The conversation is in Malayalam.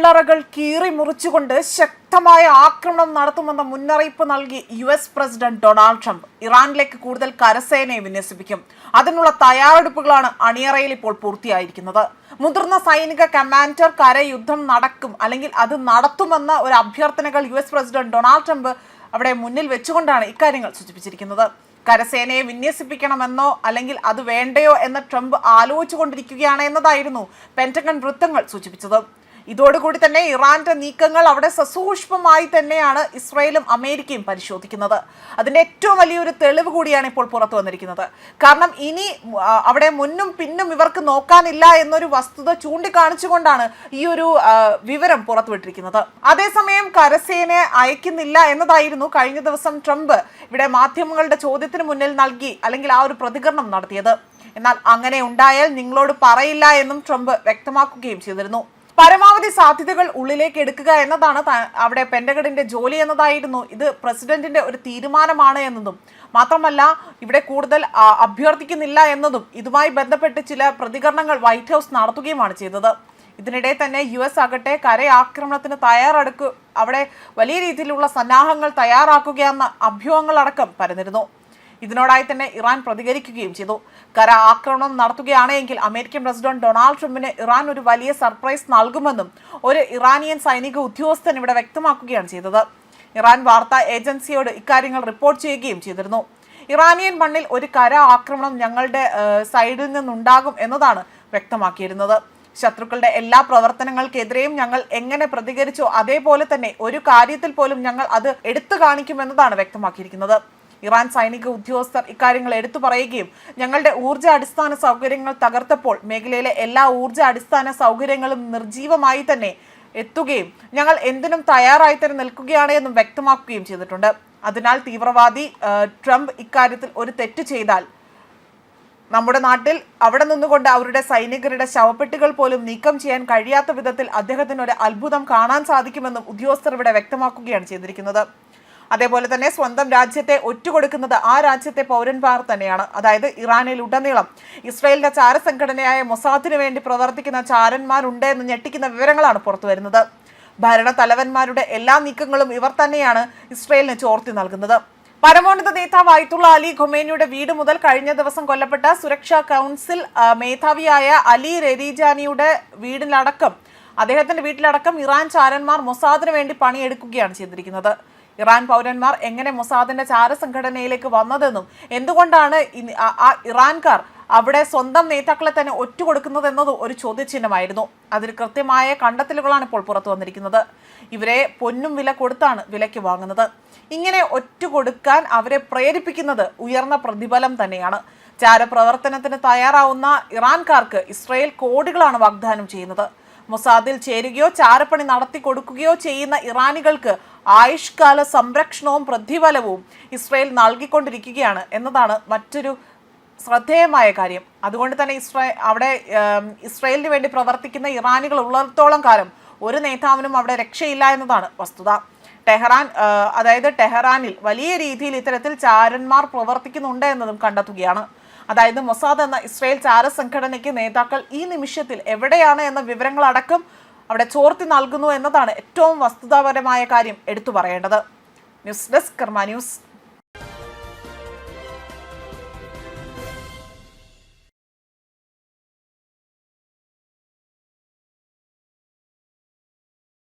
കല്ലറകൾ കീറി മുറിച്ചുകൊണ്ട് ശക്തമായ ആക്രമണം നടത്തുമെന്ന മുന്നറിയിപ്പ് നൽകി US പ്രസിഡന്റ് ഡൊണാൾഡ് ട്രംപ് ഇറാനിലേക്ക് കൂടുതൽ കരസേനയെ വിന്യസിപ്പിക്കും. അതിനുള്ള തയ്യാറെടുപ്പുകളാണ് അണിയറയിൽ ഇപ്പോൾ പൂർത്തിയായിരിക്കുന്നത്. മുതിർന്ന സൈനിക കമാൻഡർ കരയുദ്ധം നടക്കും അല്ലെങ്കിൽ അത് നടത്തുമെന്ന ഒരു അഭ്യർത്ഥനകൾ US പ്രസിഡന്റ് ഡൊണാൾഡ് ട്രംപ് അവിടെ മുന്നിൽ വെച്ചുകൊണ്ടാണ് ഇക്കാര്യങ്ങൾ സൂചിപ്പിച്ചിരിക്കുന്നത്. കരസേനയെ വിന്യസിപ്പിക്കണമെന്നോ അല്ലെങ്കിൽ അത് വേണ്ടയോ എന്ന് ട്രംപ് ആലോചിച്ചുകൊണ്ടിരിക്കുകയാണ് എന്നതായിരുന്നു പെന്റഗൺ വൃത്തങ്ങൾ സൂചിപ്പിച്ചത്. ഇതോടുകൂടി തന്നെ ഇറാന്റെ നീക്കങ്ങൾ അവിടെ സസൂക്ഷ്മമായി തന്നെയാണ് ഇസ്രായേലും അമേരിക്കയും പരിശോധിക്കുന്നത്. അതിന്റെ ഏറ്റവും വലിയൊരു തെളിവ് കൂടിയാണ് ഇപ്പോൾ പുറത്തു വന്നിരിക്കുന്നത്. കാരണം ഇനി അവിടെ മുന്നും പിന്നും ഇവർക്ക് നോക്കാനില്ല എന്നൊരു വസ്തുത ചൂണ്ടിക്കാണിച്ചുകൊണ്ടാണ് ഈ ഒരു വിവരം പുറത്തുവിട്ടിരിക്കുന്നത്. അതേസമയം കരസേനയെ അയക്കുന്നില്ല എന്നതായിരുന്നു കഴിഞ്ഞ ദിവസം ട്രംപ് ഇവിടെ മാധ്യമങ്ങളുടെ ചോദ്യത്തിന് മുന്നിൽ നൽകി അല്ലെങ്കിൽ ആ ഒരു പ്രതികരണം നടത്തിയത്. എന്നാൽ അങ്ങനെ ഉണ്ടായാൽ നിങ്ങളോട് പറയില്ല എന്നും ട്രംപ് വ്യക്തമാക്കുകയും ചെയ്തിരുന്നു. പരമാവധി സാധ്യതകൾ ഉള്ളിലേക്ക് എടുക്കുക എന്നതാണ് അവിടെ പെന്റഗണിന്റെ ജോലി എന്നതായിരുന്നു. ഇത് പ്രസിഡന്റിന്റെ ഒരു തീരുമാനമാണ് എന്നതും മാത്രമല്ല ഇവിടെ കൂടുതൽ അഭ്യർത്ഥിക്കുന്നില്ല എന്നതും ഇതുമായി ബന്ധപ്പെട്ട് ചില പ്രതികരണങ്ങൾ വൈറ്റ് ഹൗസ് നടത്തുകയുമാണ് ചെയ്തത്. ഇതിനിടെ തന്നെ US ആകട്ടെ കരയാക്രമണത്തിന് അവിടെ വലിയ രീതിയിലുള്ള സന്നാഹങ്ങൾ തയ്യാറാക്കുകയെന്ന അഭ്യൂഹങ്ങളടക്കം പരന്നിരുന്നു. ഇതിനോടായി തന്നെ ഇറാൻ പ്രതികരിക്കുകയും ചെയ്തു. കര ആക്രമണം നടത്തുകയാണെങ്കിൽ അമേരിക്കൻ പ്രസിഡന്റ് ഡൊണാൾഡ് ട്രംപിന് ഇറാൻ ഒരു വലിയ സർപ്രൈസ് നൽകുമെന്നും ഒരു ഇറാനിയൻ സൈനിക ഉദ്യോഗസ്ഥൻ ഇവിടെ വ്യക്തമാക്കുകയാണ് ചെയ്തത്. ഇറാൻ വാർത്താ ഏജൻസിയോട് ഇക്കാര്യങ്ങൾ റിപ്പോർട്ട് ചെയ്യുകയും ചെയ്തിരുന്നു. ഇറാനിയൻ മണ്ണിൽ ഒരു കര ആക്രമണം ഞങ്ങളുടെ സൈഡിൽ നിന്നുണ്ടാകും എന്നതാണ് വ്യക്തമാക്കിയിരുന്നത്. ശത്രുക്കളുടെ എല്ലാ പ്രവർത്തനങ്ങൾക്കെതിരെയും ഞങ്ങൾ എങ്ങനെ പ്രതികരിച്ചോ അതേപോലെ തന്നെ ഒരു കാര്യത്തിൽ പോലും ഞങ്ങൾ അത് എടുത്തു കാണിക്കുമെന്നതാണ് വ്യക്തമാക്കിയിരിക്കുന്നത്. ഇറാൻ സൈനിക ഉദ്യോഗസ്ഥർ ഇക്കാര്യങ്ങൾ എടുത്തു പറയുകയും ഞങ്ങളുടെ ഊർജ്ജ അടിസ്ഥാന സൗകര്യങ്ങൾ തകർത്തപ്പോൾ മേഖലയിലെ എല്ലാ ഊർജ്ജ അടിസ്ഥാന സൗകര്യങ്ങളും നിർജീവമായി തന്നെ എത്തുകയും ഞങ്ങൾ എന്തിനും തയ്യാറായി തന്നെ നിൽക്കുകയാണ് എന്നും വ്യക്തമാക്കുകയും ചെയ്തിട്ടുണ്ട്. അതിനാൽ തീവ്രവാദി ട്രംപ് ഇക്കാര്യത്തിൽ ഒരു തെറ്റ് ചെയ്താൽ നമ്മുടെ നാട്ടിൽ അവിടെ നിന്നുകൊണ്ട് അവരുടെ സൈനികരുടെ ശവപ്പെട്ടികൾ പോലും നീക്കം ചെയ്യാൻ കഴിയാത്ത വിധത്തിൽ അദ്ദേഹത്തിന് ഒരു അത്ഭുതം കാണാൻ സാധിക്കുമെന്നും ഉദ്യോഗസ്ഥർ ഇവിടെ വ്യക്തമാക്കുകയാണ് ചെയ്തിരിക്കുന്നത്. അതേപോലെ തന്നെ സ്വന്തം രാജ്യത്തെ ഒറ്റുകൊടുക്കുന്നത് ആ രാജ്യത്തെ പൗരന്മാർ തന്നെയാണ്. അതായത് ഇറാനിൽ ഉടനീളം ഇസ്രായേലിന്റെ ചാരസംഘടനയായ മൊസാദിന് വേണ്ടി പ്രവർത്തിക്കുന്ന ചാരന്മാരുണ്ട് എന്ന് ഞെട്ടിക്കുന്ന വിവരങ്ങളാണ് പുറത്തു വരുന്നത്. ഭരണ തലവന്മാരുടെ എല്ലാ നീക്കങ്ങളും ഇവർ തന്നെയാണ് ഇസ്രായേലിന് ചോർത്തി നൽകുന്നത്. പരമോന്നത നേതാവ് ആയത്തുള്ള അലി ഖൊമേനിയുടെ വീട് മുതൽ കഴിഞ്ഞ ദിവസം കൊല്ലപ്പെട്ട സുരക്ഷാ കൗൺസിൽ മേധാവിയായ അലി റെരീജാനിയുടെ അദ്ദേഹത്തിന്റെ വീട്ടിലടക്കം ഇറാൻ ചാരന്മാർ മൊസാദിന് വേണ്ടി പണിയെടുക്കുകയാണ് ചെയ്തിരിക്കുന്നത്. ഇറാൻ പൗരന്മാർ എങ്ങനെ മൊസാദിന്റെ ചാരസംഘടനയിലേക്ക് വന്നതെന്നും എന്തുകൊണ്ടാണ് ഇറാൻകാർ അവിടെ സ്വന്തം നേതാക്കളെ തന്നെ ഒറ്റുകൊടുക്കുന്നത് എന്നതും ഒരു ചോദ്യചിഹ്നമായിരുന്നു. അതിൽ കൃത്യമായ കണ്ടെത്തലുകളാണ് ഇപ്പോൾ പുറത്തു വന്നിരിക്കുന്നത്. ഇവരെ പൊന്നും വില കൊടുത്താണ് വിലയ്ക്ക് വാങ്ങുന്നത്. ഇങ്ങനെ ഒറ്റുകൊടുക്കാൻ അവരെ പ്രേരിപ്പിക്കുന്നത് ഉയർന്ന പ്രതിഫലം തന്നെയാണ്. ചാരപ്രവർത്തനത്തിന് തയ്യാറാവുന്ന ഇറാൻകാർക്ക് ഇസ്രായേൽ കോടികളാണ് വാഗ്ദാനം ചെയ്യുന്നത്. മൊസാദിൽ ചേരുകയോ ചാരപ്പണി നടത്തി കൊടുക്കുകയോ ചെയ്യുന്ന ഇറാനികൾക്ക് ആയുഷ്കാല സംരക്ഷണവും പ്രതിഫലവും ഇസ്രായേൽ നൽകിക്കൊണ്ടിരിക്കുകയാണ് എന്നതാണ് മറ്റൊരു ശ്രദ്ധേയമായ കാര്യം. അതുകൊണ്ട് തന്നെ ഇസ്രായേലിന് വേണ്ടി പ്രവർത്തിക്കുന്ന ഇറാനികൾ ഉള്ളിടത്തോളം കാലം ഒരു നേതാവിനും അവിടെ രക്ഷയില്ല എന്നതാണ് വസ്തുത. ടെഹ്റാനിൽ വലിയ രീതിയിൽ ഇത്തരത്തിൽ ചാരന്മാർ പ്രവർത്തിക്കുന്നുണ്ട് എന്നതും കണ്ടെത്തുകയാണ്. അതായത് മൊസാദ് എന്ന ഇസ്രായേൽ ചാരസംഘടനയ്ക്ക് നേതാക്കൾ ഈ നിമിഷത്തിൽ എവിടെയാണ് എന്ന വിവരങ്ങളടക്കം അവിടെ ചോർത്തി നൽകുന്നു എന്നതാണ് ഏറ്റവും വസ്തുതാപരമായ കാര്യം എടുത്തു പറയേണ്ടത്. ന്യൂസ് ഡെസ്ക് കർമ്മ ന്യൂസ്.